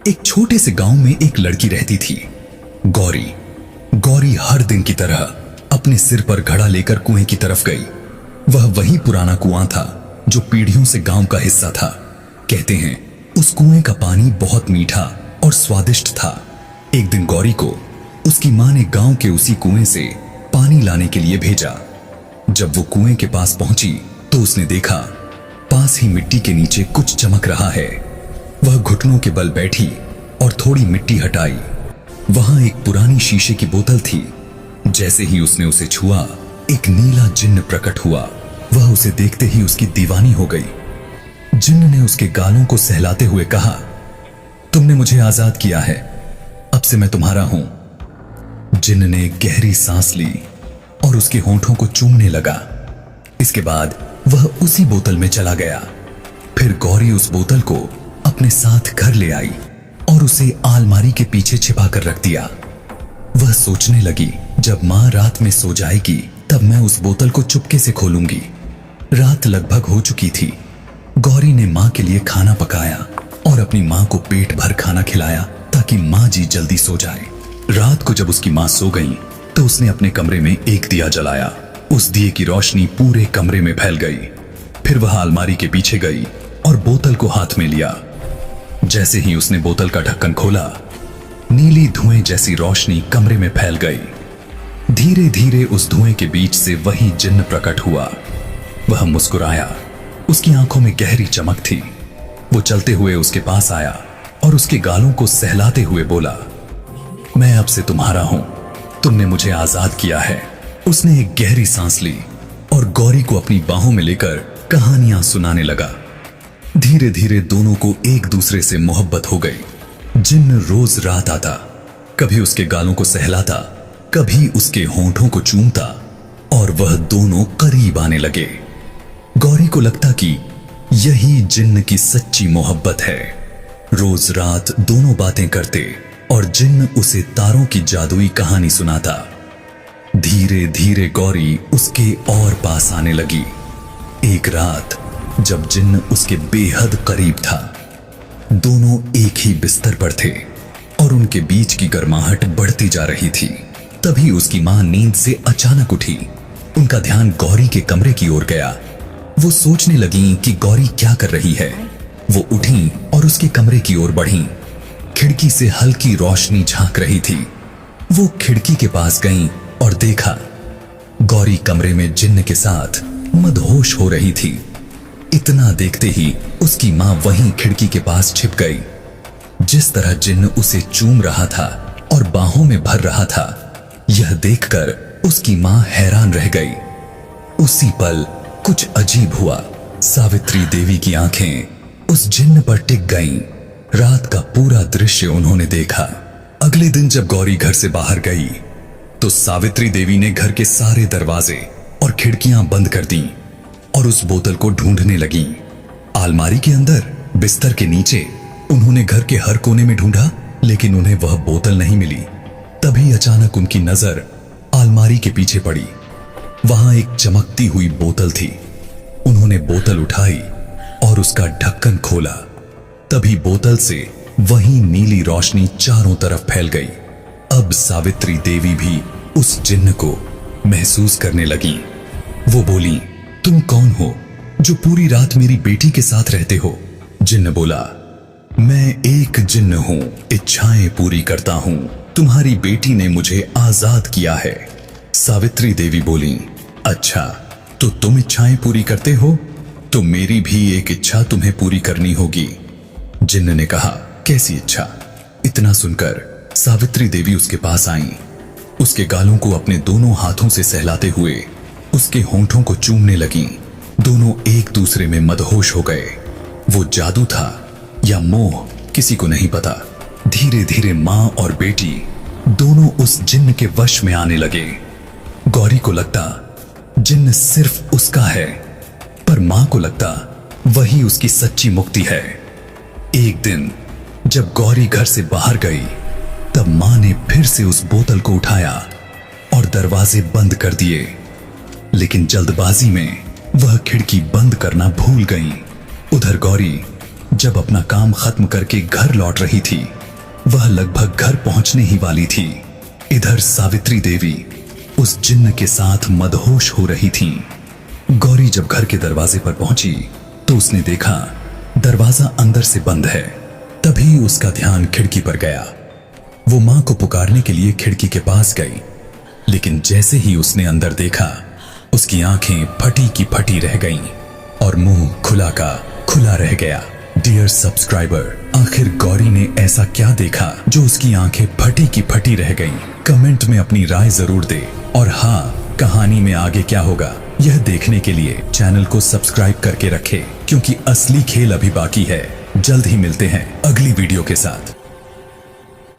एक छोटे से गांव में एक लड़की रहती थी, गौरी। गौरी हर दिन की तरह अपने सिर पर घड़ा लेकर कुएं की तरफ गई। वह वही पुराना कुआं था जो पीढ़ियों से गांव का हिस्सा था। कहते हैं उस कुएं का पानी बहुत मीठा और स्वादिष्ट था। एक दिन गौरी को उसकी मां ने गांव के उसी कुएं से पानी लाने के लिए भेजा। जब वो कुएं के पास पहुंची तो उसने देखा पास ही मिट्टी के नीचे कुछ चमक रहा है। वह घुटनों के बल बैठी और थोड़ी मिट्टी हटाई। वहां एक पुरानी शीशे की बोतल थी। जैसे ही उसने उसे छुआ, एक नीला जिन्न प्रकट हुआ। वह उसे देखते ही उसकी दीवानी हो गई। जिन्न ने उसके गालों को सहलाते हुए कहा, तुमने मुझे आजाद किया है, अब से मैं तुम्हारा हूं। जिन्न ने गहरी सांस ली और उसके होंठों को चूमने लगा। इसके बाद वह उसी बोतल में चला गया। फिर गौरी उस बोतल को अपने साथ घर ले आई और उसे अलमारी के पीछे छिपा कर रख दिया। वह सोचने लगी, जब मां रात में सो जाएगी तब मैं उस बोतल को चुपके से खोलूंगी। रात लगभग हो चुकी थी। गौरी ने मां के लिए खाना पकाया और अपनी मां को पेट भर खाना खिलाया ताकि मां जी जल्दी सो जाए। रात को जब उसकी मां सो गई तो उसने अपने कमरे में एक दिया जलाया। उस दिए की रोशनी पूरे कमरे में फैल गई। फिर वह अलमारी के पीछे गई और बोतल को हाथ में लिया। जैसे ही उसने बोतल का ढक्कन खोला, नीली धुएं जैसी रोशनी कमरे में फैल गई। धीरे धीरे उस धुएं के बीच से वही जिन्न प्रकट हुआ। वह मुस्कुराया। उसकी आंखों में गहरी चमक थी। वो चलते हुए उसके पास आया और उसके गालों को सहलाते हुए बोला, मैं अब से तुम्हारा हूं, तुमने मुझे आजाद किया है। उसने एक गहरी सांस ली और गौरी को अपनी बाहों में लेकर कहानियां सुनाने लगा। धीरे धीरे दोनों को एक दूसरे से मोहब्बत हो गई। जिन्न रोज रात आता, कभी उसके गालों को सहलाता, कभी उसके होंठों को चूमता और वह दोनों करीब आने लगे। गौरी को लगता कि यही जिन्न की सच्ची मोहब्बत है। रोज रात दोनों बातें करते और जिन्न उसे तारों की जादुई कहानी सुनाता। धीरे धीरे गौरी उसके और पास आने लगी। एक रात जब जिन्न उसके बेहद करीब था, दोनों एक ही बिस्तर पर थे और उनके बीच की गर्माहट बढ़ती जा रही थी। तभी उसकी मां नींद से अचानक उठी। उनका ध्यान गौरी के कमरे की ओर गया। वो सोचने लगी कि गौरी क्या कर रही है। वो उठी और उसके कमरे की ओर बढ़ी। खिड़की से हल्की रोशनी झांक रही थी। वो खिड़की के पास गईं और देखा गौरी कमरे में जिन्न के साथ मदहोश हो रही थी। इतना देखते ही उसकी मां वहीं खिड़की के पास छिप गई। जिस तरह जिन्न उसे चूम रहा था और बाहों में भर रहा था, यह देखकर उसकी मां हैरान रह गई। उसी पल कुछ अजीब हुआ। सावित्री देवी की आंखें उस जिन्न पर टिक गईं। रात का पूरा दृश्य उन्होंने देखा। अगले दिन जब गौरी घर से बाहर गई तो सावित्री देवी ने घर के सारे दरवाजे और खिड़कियां बंद कर दी और उस बोतल को ढूंढने लगी। अलमारी के अंदर, बिस्तर के नीचे, उन्होंने घर के हर कोने में ढूंढा, लेकिन उन्हें वह बोतल नहीं मिली। तभी अचानक उनकी नजर अलमारी के पीछे पड़ी। वहां एक चमकती हुई बोतल थी। उन्होंने बोतल उठाई और उसका ढक्कन खोला। तभी बोतल से वही नीली रोशनी चारों तरफ फैल गई। अब सावित्री देवी भी उस जिन्न को महसूस करने लगी। वो बोली, तुम कौन हो जो पूरी रात मेरी बेटी के साथ रहते हो? जिन्न बोला, मैं एक जिन्न हूं, इच्छाएं पूरी करता हूं। तुम्हारी बेटी ने मुझे आजाद किया है। सावित्री देवी बोली, अच्छा, तो तुम इच्छाएं पूरी करते हो, तो मेरी भी एक इच्छा तुम्हें पूरी करनी होगी। जिन्न ने कहा, कैसी इच्छा? इतना सुनकर सावित्री देवी उसके पास आईं। उसके गालों को अपने दोनों हाथों से सहलाते हुए उसके होंठों को चूमने लगीं। दोनों एक दूसरे में मदहोश हो गए। वो जादू था या मोह, किसी को नहीं पता। धीरे धीरे मां और बेटी दोनों उस जिन्न के वश में आने लगे। गौरी को लगता जिन्न सिर्फ उसका है, पर मां को लगता वही उसकी सच्ची मुक्ति है। एक दिन जब गौरी घर से बाहर गई तब मां ने फिर से उस बोतल को उठाया और दरवाजे बंद कर दिए, लेकिन जल्दबाजी में वह खिड़की बंद करना भूल गईं। उधर गौरी जब अपना काम खत्म करके घर लौट रही थी, वह लगभग घर पहुंचने ही वाली थी। इधर सावित्री देवी उस जिन्न के साथ मदहोश हो रही थीं। गौरी जब घर के दरवाजे पर पहुंची तो उसने देखा दरवाजा अंदर से बंद है। तभी उसका ध्यान खिड़की पर गया। वो मां को पुकारने के लिए खिड़की के पास गई, लेकिन जैसे ही उसने अंदर देखा, उसकी आंखें फटी की फटी रह गईं और मुंह खुला का खुला रह गया। डियर सब्सक्राइबर, आखिर गौरी ने ऐसा क्या देखा जो उसकी आंखें फटी की फटी रह गईं? कमेंट में अपनी राय जरूर दे। और हाँ, कहानी में आगे क्या होगा यह देखने के लिए चैनल को सब्सक्राइब करके रखें, क्योंकि असली खेल अभी बाकी है। जल्द ही मिलते हैं अगली वीडियो के साथ।